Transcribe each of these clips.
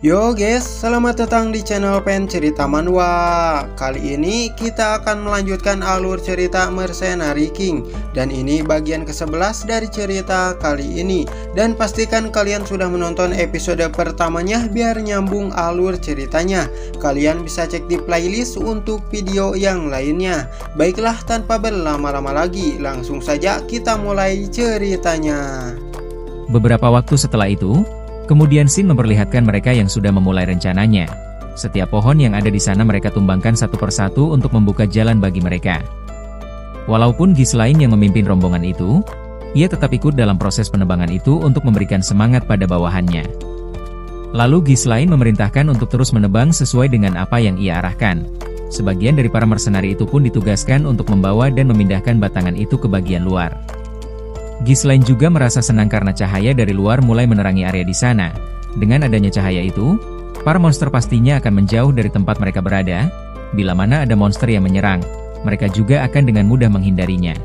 Yo guys, selamat datang di channel Pen Cerita Manhwa. Kali ini kita akan melanjutkan alur cerita Mercenary King. Dan ini bagian ke-11 dari cerita kali ini. Dan pastikan kalian sudah menonton episode pertamanya biar nyambung alur ceritanya. Kalian bisa cek di playlist untuk video yang lainnya. Baiklah, tanpa berlama-lama lagi, langsung saja kita mulai ceritanya. Beberapa waktu setelah itu, kemudian Shin memperlihatkan mereka yang sudah memulai rencananya. Setiap pohon yang ada di sana mereka tumbangkan satu persatu untuk membuka jalan bagi mereka. Walaupun Ghislaine yang memimpin rombongan itu, ia tetap ikut dalam proses penebangan itu untuk memberikan semangat pada bawahannya. Lalu Ghislaine memerintahkan untuk terus menebang sesuai dengan apa yang ia arahkan. Sebagian dari para mercenari itu pun ditugaskan untuk membawa dan memindahkan batangan itu ke bagian luar. Ghislaine juga merasa senang karena cahaya dari luar mulai menerangi area di sana. Dengan adanya cahaya itu, para monster pastinya akan menjauh dari tempat mereka berada. Bila mana ada monster yang menyerang, mereka juga akan dengan mudah menghindarinya.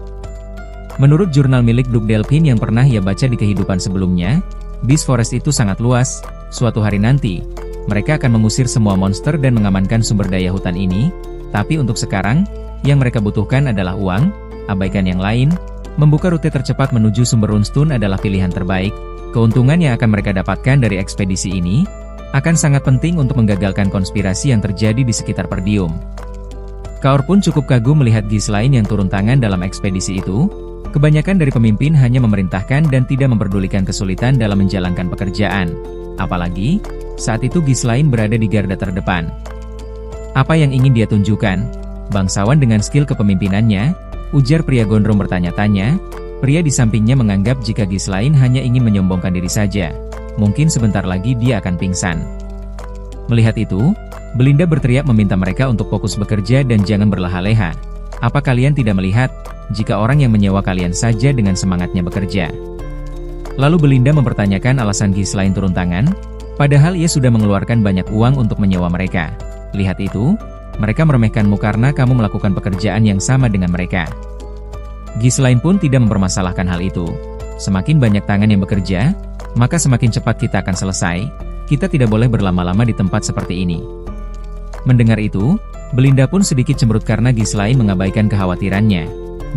Menurut jurnal milik Duke Delphine yang pernah ia baca di kehidupan sebelumnya, Beast Forest itu sangat luas. Suatu hari nanti, mereka akan mengusir semua monster dan mengamankan sumber daya hutan ini. Tapi untuk sekarang, yang mereka butuhkan adalah uang. Abaikan yang lain. Membuka rute tercepat menuju sumber runestone adalah pilihan terbaik. Keuntungan yang akan mereka dapatkan dari ekspedisi ini akan sangat penting untuk menggagalkan konspirasi yang terjadi di sekitar Perdium. Kaur pun cukup kagum melihat Ghislaine yang turun tangan dalam ekspedisi itu. Kebanyakan dari pemimpin hanya memerintahkan dan tidak memperdulikan kesulitan dalam menjalankan pekerjaan. Apalagi, saat itu Ghislaine berada di garda terdepan. Apa yang ingin dia tunjukkan? Bangsawan dengan skill kepemimpinannya, ujar pria gondrong bertanya-tanya. Pria di sampingnya menganggap jika Ghislaine hanya ingin menyombongkan diri saja. Mungkin sebentar lagi dia akan pingsan. Melihat itu, Belinda berteriak meminta mereka untuk fokus bekerja dan jangan berleha-leha. Apa kalian tidak melihat, jika orang yang menyewa kalian saja dengan semangatnya bekerja? Lalu Belinda mempertanyakan alasan Ghislaine turun tangan, padahal ia sudah mengeluarkan banyak uang untuk menyewa mereka. Lihat itu. Mereka meremehkanmu karena kamu melakukan pekerjaan yang sama dengan mereka. Ghislaine pun tidak mempermasalahkan hal itu. Semakin banyak tangan yang bekerja, maka semakin cepat kita akan selesai. Kita tidak boleh berlama-lama di tempat seperti ini. Mendengar itu, Belinda pun sedikit cemberut karena Ghislaine mengabaikan kekhawatirannya.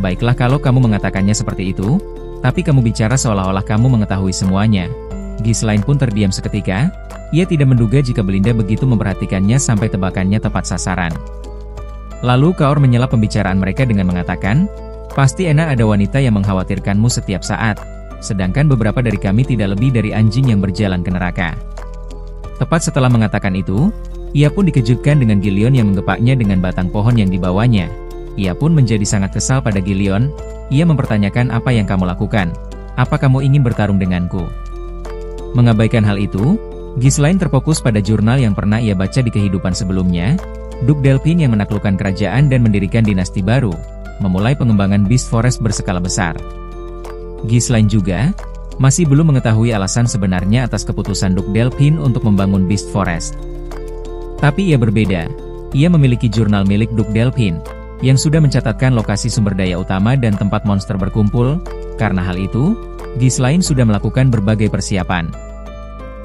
Baiklah kalau kamu mengatakannya seperti itu, tapi kamu bicara seolah-olah kamu mengetahui semuanya. Ghislaine pun terdiam seketika. Ia tidak menduga jika Belinda begitu memperhatikannya sampai tebakannya tepat sasaran. Lalu Kaur menyela pembicaraan mereka dengan mengatakan, pasti enak ada wanita yang mengkhawatirkanmu setiap saat, sedangkan beberapa dari kami tidak lebih dari anjing yang berjalan ke neraka. Tepat setelah mengatakan itu, ia pun dikejutkan dengan Gilion yang menggepaknya dengan batang pohon yang dibawanya. Ia pun menjadi sangat kesal pada Gilion. Ia mempertanyakan apa yang kamu lakukan. Apa kamu ingin bertarung denganku? Mengabaikan hal itu, Ghislaine terfokus pada jurnal yang pernah ia baca di kehidupan sebelumnya. Duke Delphine yang menaklukkan kerajaan dan mendirikan dinasti baru, memulai pengembangan Beast Forest berskala besar. Ghislaine juga masih belum mengetahui alasan sebenarnya atas keputusan Duke Delphine untuk membangun Beast Forest. Tapi ia berbeda. Ia memiliki jurnal milik Duke Delphine yang sudah mencatatkan lokasi sumber daya utama dan tempat monster berkumpul. Karena hal itu, Ghislaine sudah melakukan berbagai persiapan.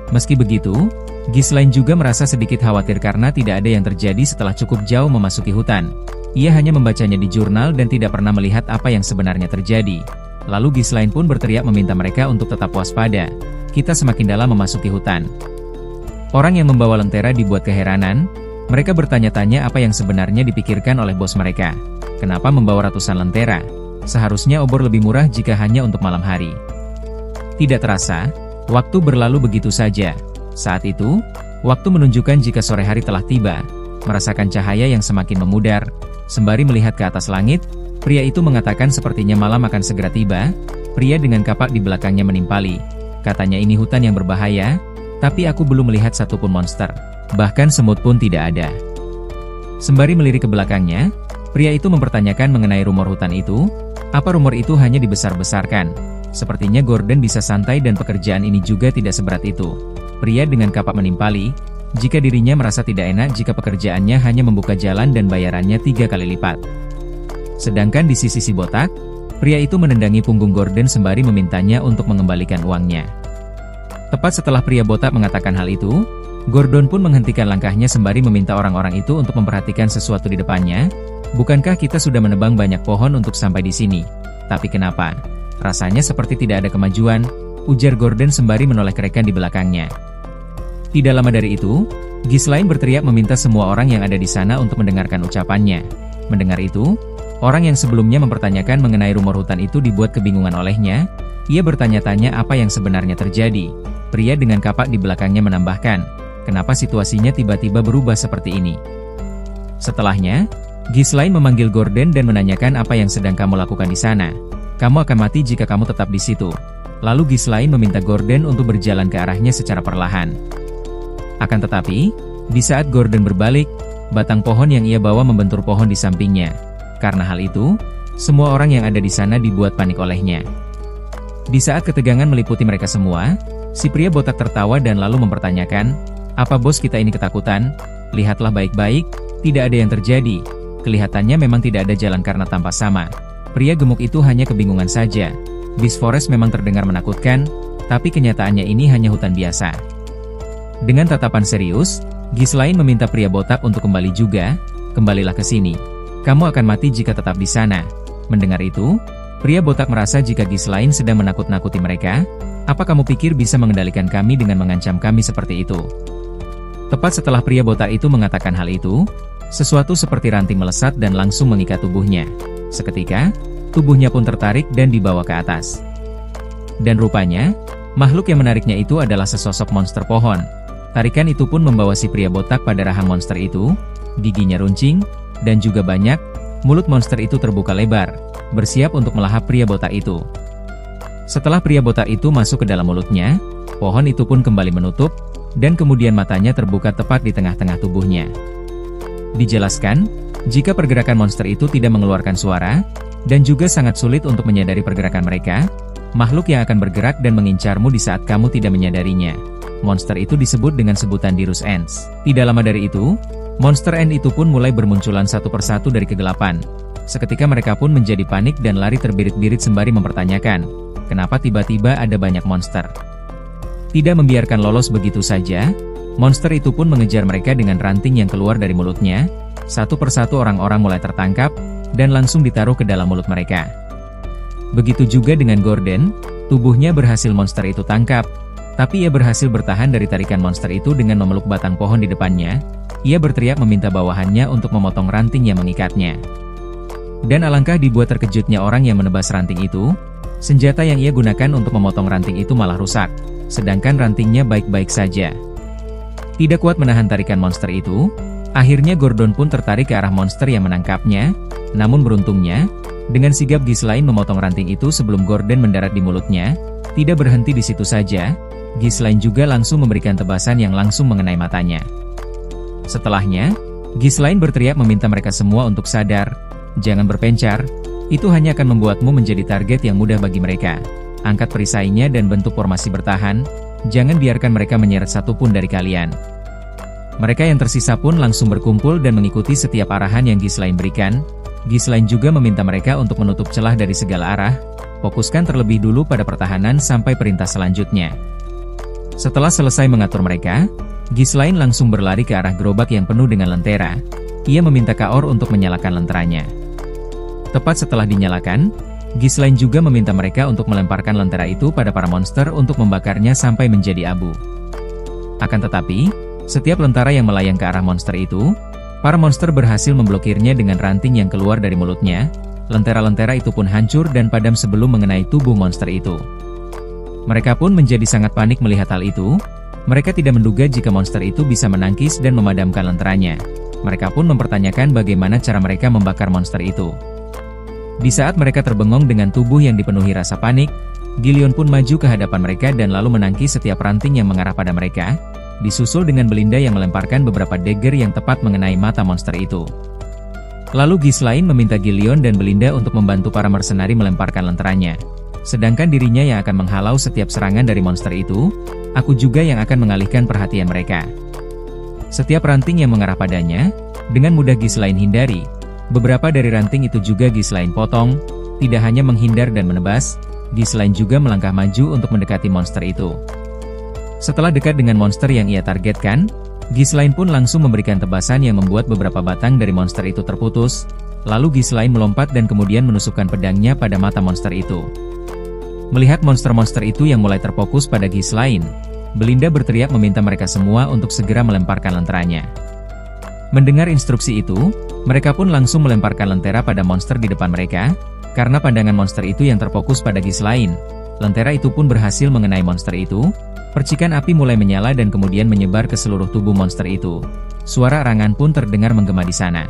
Meski begitu, Ghislaine juga merasa sedikit khawatir karena tidak ada yang terjadi setelah cukup jauh memasuki hutan. Ia hanya membacanya di jurnal dan tidak pernah melihat apa yang sebenarnya terjadi. Lalu Ghislaine pun berteriak meminta mereka untuk tetap waspada. Kita semakin dalam memasuki hutan. Orang yang membawa lentera dibuat keheranan. Mereka bertanya-tanya apa yang sebenarnya dipikirkan oleh bos mereka. Kenapa membawa ratusan lentera? Seharusnya obor lebih murah jika hanya untuk malam hari. Tidak terasa, waktu berlalu begitu saja. Saat itu, waktu menunjukkan jika sore hari telah tiba. Merasakan cahaya yang semakin memudar, sembari melihat ke atas langit, pria itu mengatakan sepertinya malam akan segera tiba. Pria dengan kapak di belakangnya menimpali. Katanya ini hutan yang berbahaya, tapi aku belum melihat satupun monster. Bahkan semut pun tidak ada. Sembari melirik ke belakangnya, pria itu mempertanyakan mengenai rumor hutan itu. Apa rumor itu hanya dibesar-besarkan? Sepertinya Gordon bisa santai dan pekerjaan ini juga tidak seberat itu. Pria dengan kapak menimpali, jika dirinya merasa tidak enak jika pekerjaannya hanya membuka jalan dan bayarannya 3 kali lipat. Sedangkan di sisi si botak, pria itu menendangi punggung Gordon sembari memintanya untuk mengembalikan uangnya. Tepat setelah pria botak mengatakan hal itu, Gordon pun menghentikan langkahnya sembari meminta orang-orang itu untuk memperhatikan sesuatu di depannya. Bukankah kita sudah menebang banyak pohon untuk sampai di sini? Tapi kenapa? Rasanya seperti tidak ada kemajuan, ujar Gordon sembari menoleh Rekan di belakangnya. Tidak lama dari itu, Ghislaine berteriak meminta semua orang yang ada di sana untuk mendengarkan ucapannya. Mendengar itu, orang yang sebelumnya mempertanyakan mengenai rumor hutan itu dibuat kebingungan olehnya. Ia bertanya-tanya apa yang sebenarnya terjadi. Pria dengan kapak di belakangnya menambahkan, kenapa situasinya tiba-tiba berubah seperti ini? Setelahnya, Ghislaine memanggil Gordon dan menanyakan apa yang sedang kamu lakukan di sana. Kamu akan mati jika kamu tetap di situ. Lalu Ghislaine meminta Gordon untuk berjalan ke arahnya secara perlahan. Akan tetapi, di saat Gordon berbalik, batang pohon yang ia bawa membentur pohon di sampingnya. Karena hal itu, semua orang yang ada di sana dibuat panik olehnya. Di saat ketegangan meliputi mereka semua, si pria botak tertawa dan lalu mempertanyakan, apa bos kita ini ketakutan? Lihatlah baik-baik, tidak ada yang terjadi. Kelihatannya memang tidak ada jalan karena tampak sama. Pria gemuk itu hanya kebingungan saja. Beast Forest memang terdengar menakutkan, tapi kenyataannya ini hanya hutan biasa. Dengan tatapan serius, Ghislaine meminta pria botak untuk kembali juga. Kembalilah ke sini. Kamu akan mati jika tetap di sana. Mendengar itu, pria botak merasa jika Ghislaine sedang menakut-nakuti mereka. Apa kamu pikir bisa mengendalikan kami dengan mengancam kami seperti itu? Tepat setelah pria botak itu mengatakan hal itu, sesuatu seperti ranting melesat dan langsung mengikat tubuhnya. Seketika, tubuhnya pun tertarik dan dibawa ke atas. Dan rupanya, makhluk yang menariknya itu adalah sesosok monster pohon. Tarikan itu pun membawa si pria botak pada rahang monster itu. Giginya runcing, dan juga banyak. Mulut monster itu terbuka lebar, bersiap untuk melahap pria botak itu. Setelah pria botak itu masuk ke dalam mulutnya, pohon itu pun kembali menutup, dan kemudian matanya terbuka tepat di tengah-tengah tubuhnya. Dijelaskan, jika pergerakan monster itu tidak mengeluarkan suara, dan juga sangat sulit untuk menyadari pergerakan mereka, makhluk yang akan bergerak dan mengincarmu di saat kamu tidak menyadarinya. Monster itu disebut dengan sebutan Dirus Ants. Tidak lama dari itu, monster Ant itu pun mulai bermunculan satu persatu dari kegelapan. Seketika mereka pun menjadi panik dan lari terbirit-birit sembari mempertanyakan, kenapa tiba-tiba ada banyak monster? Tidak membiarkan lolos begitu saja, monster itu pun mengejar mereka dengan ranting yang keluar dari mulutnya. Satu persatu orang-orang mulai tertangkap, dan langsung ditaruh ke dalam mulut mereka. Begitu juga dengan Gordon, tubuhnya berhasil monster itu tangkap, tapi ia berhasil bertahan dari tarikan monster itu dengan memeluk batang pohon di depannya. Ia berteriak meminta bawahannya untuk memotong ranting yang mengikatnya. Dan alangkah dibuat terkejutnya orang yang menebas ranting itu, senjata yang ia gunakan untuk memotong ranting itu malah rusak, sedangkan rantingnya baik-baik saja. Tidak kuat menahan tarikan monster itu, akhirnya Gordon pun tertarik ke arah monster yang menangkapnya. Namun beruntungnya, dengan sigap Ghislaine memotong ranting itu sebelum Gordon mendarat di mulutnya. Tidak berhenti di situ saja, Ghislaine juga langsung memberikan tebasan yang langsung mengenai matanya. Setelahnya, Ghislaine berteriak meminta mereka semua untuk sadar. Jangan berpencar, itu hanya akan membuatmu menjadi target yang mudah bagi mereka. Angkat perisainya dan bentuk formasi bertahan, jangan biarkan mereka menyeret satupun dari kalian. Mereka yang tersisa pun langsung berkumpul dan mengikuti setiap arahan yang Ghislaine berikan. Ghislaine juga meminta mereka untuk menutup celah dari segala arah, fokuskan terlebih dulu pada pertahanan sampai perintah selanjutnya. Setelah selesai mengatur mereka, Ghislaine langsung berlari ke arah gerobak yang penuh dengan lentera. Ia meminta Kaor untuk menyalakan lenteranya. Tepat setelah dinyalakan, Ghislaine juga meminta mereka untuk melemparkan lentera itu pada para monster untuk membakarnya sampai menjadi abu. Akan tetapi, setiap lentera yang melayang ke arah monster itu, para monster berhasil memblokirnya dengan ranting yang keluar dari mulutnya. Lentera-lentera itu pun hancur dan padam sebelum mengenai tubuh monster itu. Mereka pun menjadi sangat panik melihat hal itu. Mereka tidak menduga jika monster itu bisa menangkis dan memadamkan lenteranya. Mereka pun mempertanyakan bagaimana cara mereka membakar monster itu. Di saat mereka terbengong dengan tubuh yang dipenuhi rasa panik, Gillion pun maju ke hadapan mereka dan lalu menangkis setiap ranting yang mengarah pada mereka, disusul dengan Belinda yang melemparkan beberapa dagger yang tepat mengenai mata monster itu. Lalu Ghislaine meminta Gillion dan Belinda untuk membantu para mercenari melemparkan lenteranya. Sedangkan dirinya yang akan menghalau setiap serangan dari monster itu, aku juga yang akan mengalihkan perhatian mereka. Setiap ranting yang mengarah padanya, dengan mudah Ghislaine hindari. Beberapa dari ranting itu juga Ghislaine potong. Tidak hanya menghindar dan menebas, Ghislaine juga melangkah maju untuk mendekati monster itu. Setelah dekat dengan monster yang ia targetkan, Ghislaine pun langsung memberikan tebasan yang membuat beberapa batang dari monster itu terputus, lalu Ghislaine melompat dan kemudian menusukkan pedangnya pada mata monster itu. Melihat monster-monster itu yang mulai terfokus pada Ghislaine, Belinda berteriak meminta mereka semua untuk segera melemparkan lenteranya. Mendengar instruksi itu, mereka pun langsung melemparkan lentera pada monster di depan mereka, karena pandangan monster itu yang terfokus pada Ghislaine. Lentera itu pun berhasil mengenai monster itu. Percikan api mulai menyala dan kemudian menyebar ke seluruh tubuh monster itu. Suara arangan pun terdengar menggema di sana.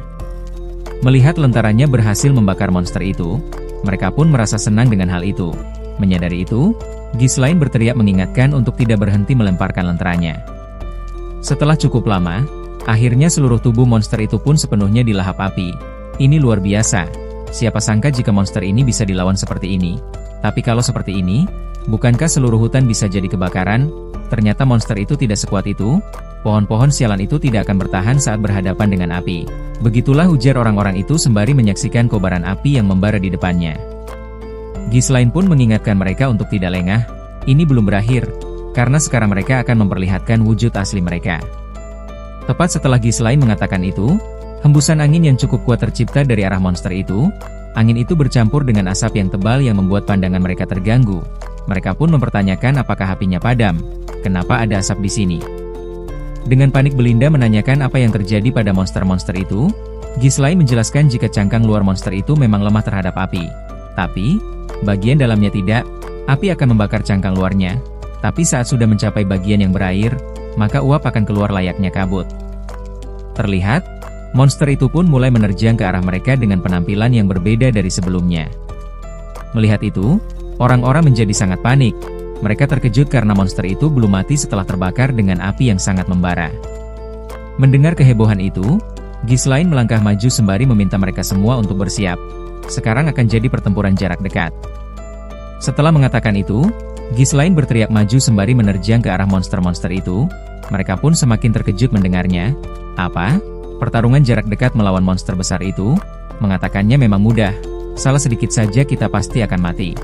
Melihat lentaranya berhasil membakar monster itu, mereka pun merasa senang dengan hal itu. Menyadari itu, Ghislaine berteriak mengingatkan untuk tidak berhenti melemparkan lenteranya. Setelah cukup lama, akhirnya seluruh tubuh monster itu pun sepenuhnya dilahap api. Ini luar biasa. Siapa sangka jika monster ini bisa dilawan seperti ini. Tapi kalau seperti ini, bukankah seluruh hutan bisa jadi kebakaran? Ternyata monster itu tidak sekuat itu. Pohon-pohon sialan itu tidak akan bertahan saat berhadapan dengan api. Begitulah ujar orang-orang itu sembari menyaksikan kobaran api yang membara di depannya. Ghislaine pun mengingatkan mereka untuk tidak lengah. Ini belum berakhir, karena sekarang mereka akan memperlihatkan wujud asli mereka. Tepat setelah Ghislaine mengatakan itu, hembusan angin yang cukup kuat tercipta dari arah monster itu. Angin itu bercampur dengan asap yang tebal yang membuat pandangan mereka terganggu. Mereka pun mempertanyakan apakah apinya padam. Kenapa ada asap di sini? Dengan panik Belinda menanyakan apa yang terjadi pada monster-monster itu. Ghislaine menjelaskan jika cangkang luar monster itu memang lemah terhadap api. Tapi, bagian dalamnya tidak. Api akan membakar cangkang luarnya. Tapi saat sudah mencapai bagian yang berair, maka uap akan keluar layaknya kabut. Terlihat, monster itu pun mulai menerjang ke arah mereka dengan penampilan yang berbeda dari sebelumnya. Melihat itu, orang-orang menjadi sangat panik. Mereka terkejut karena monster itu belum mati setelah terbakar dengan api yang sangat membara. Mendengar kehebohan itu, Ghislaine melangkah maju sembari meminta mereka semua untuk bersiap. Sekarang akan jadi pertempuran jarak dekat. Setelah mengatakan itu, Ghislaine berteriak maju sembari menerjang ke arah monster-monster itu. Mereka pun semakin terkejut mendengarnya. Apa? Pertarungan jarak dekat melawan monster besar itu? Mengatakannya memang mudah. Salah sedikit saja kita pasti akan mati.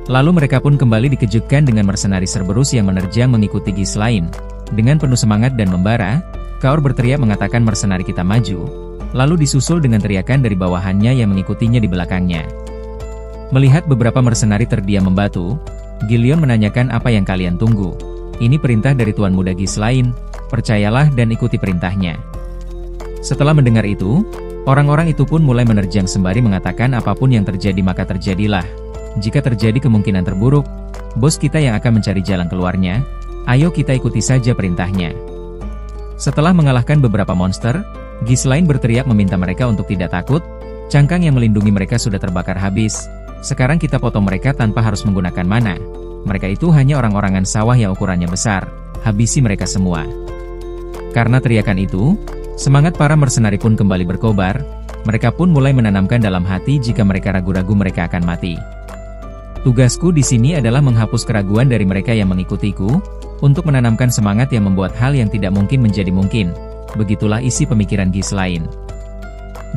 Lalu mereka pun kembali dikejutkan dengan mercenaris Cerberus yang menerjang mengikuti Ghislaine. Dengan penuh semangat dan membara, Kaur berteriak mengatakan mercenari kita maju. Lalu disusul dengan teriakan dari bawahannya yang mengikutinya di belakangnya. Melihat beberapa mercenari terdiam membatu, Gillion menanyakan apa yang kalian tunggu. Ini perintah dari Tuan Muda Ghislaine, percayalah dan ikuti perintahnya. Setelah mendengar itu, orang-orang itu pun mulai menerjang sembari mengatakan apapun yang terjadi maka terjadilah. Jika terjadi kemungkinan terburuk, bos kita yang akan mencari jalan keluarnya. Ayo kita ikuti saja perintahnya. Setelah mengalahkan beberapa monster, Ghislaine berteriak meminta mereka untuk tidak takut. Cangkang yang melindungi mereka sudah terbakar habis. Sekarang kita potong mereka tanpa harus menggunakan mana. Mereka itu hanya orang-orangan sawah yang ukurannya besar. Habisi mereka semua. Karena teriakan itu, semangat para mercenari pun kembali berkobar. Mereka pun mulai menanamkan dalam hati jika mereka ragu-ragu mereka akan mati. Tugasku di sini adalah menghapus keraguan dari mereka yang mengikutiku, untuk menanamkan semangat yang membuat hal yang tidak mungkin menjadi mungkin. Begitulah isi pemikiran Ghislaine.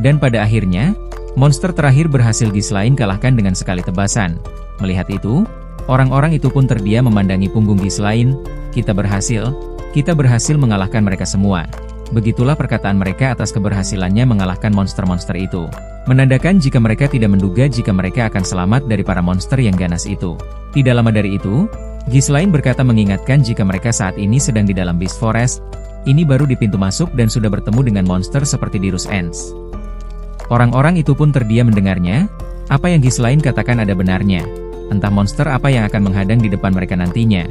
Dan pada akhirnya, monster terakhir berhasil Ghislaine kalahkan dengan sekali tebasan. Melihat itu, orang-orang itu pun terdiam memandangi punggung Ghislaine. Kita berhasil mengalahkan mereka semua. Begitulah perkataan mereka atas keberhasilannya mengalahkan monster-monster itu. Menandakan jika mereka tidak menduga jika mereka akan selamat dari para monster yang ganas itu. Tidak lama dari itu, Ghislaine berkata mengingatkan jika mereka saat ini sedang di dalam Beast Forest. Ini baru di pintu masuk dan sudah bertemu dengan monster seperti di Rus Ends. Orang-orang itu pun terdiam mendengarnya. Apa yang Ghislaine katakan ada benarnya. Entah monster apa yang akan menghadang di depan mereka nantinya.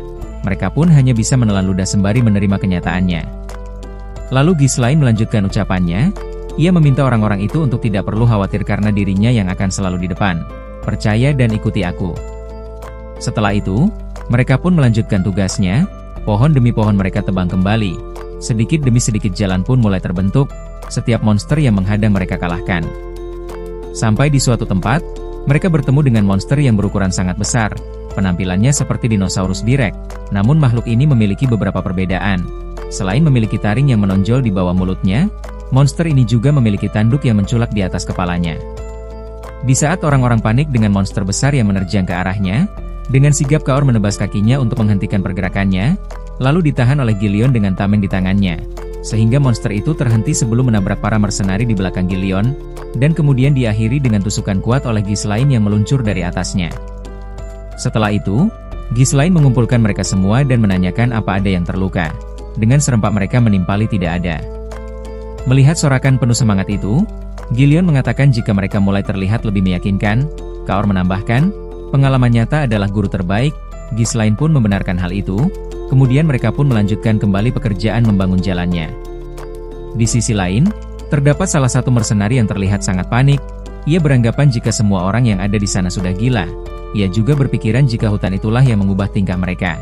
Mereka pun hanya bisa menelan ludah sembari menerima kenyataannya. Lalu Ghislaine melanjutkan ucapannya. Ia meminta orang-orang itu untuk tidak perlu khawatir karena dirinya yang akan selalu di depan. Percaya dan ikuti aku. Setelah itu, mereka pun melanjutkan tugasnya. Pohon demi pohon mereka tebang kembali. Sedikit demi sedikit jalan pun mulai terbentuk. Setiap monster yang menghadang mereka kalahkan. Sampai di suatu tempat, mereka bertemu dengan monster yang berukuran sangat besar. Penampilannya seperti dinosaurus direk. Namun makhluk ini memiliki beberapa perbedaan. Selain memiliki taring yang menonjol di bawah mulutnya, monster ini juga memiliki tanduk yang menculak di atas kepalanya. Di saat orang-orang panik dengan monster besar yang menerjang ke arahnya, dengan sigap Kaur menebas kakinya untuk menghentikan pergerakannya. lalu ditahan oleh Gillion dengan tameng di tangannya, sehingga monster itu terhenti sebelum menabrak para mercenari di belakang Gillion, dan kemudian diakhiri dengan tusukan kuat oleh Ghislaine yang meluncur dari atasnya. Setelah itu, Ghislaine mengumpulkan mereka semua dan menanyakan apa ada yang terluka. Dengan serempak mereka menimpali tidak ada. Melihat sorakan penuh semangat itu, Gillion mengatakan jika mereka mulai terlihat lebih meyakinkan. Kaor menambahkan, pengalaman nyata adalah guru terbaik. Ghislaine pun membenarkan hal itu, kemudian mereka pun melanjutkan kembali pekerjaan membangun jalannya. Di sisi lain, terdapat salah satu mercenari yang terlihat sangat panik. Ia beranggapan jika semua orang yang ada di sana sudah gila. Ia juga berpikiran jika hutan itulah yang mengubah tingkah mereka.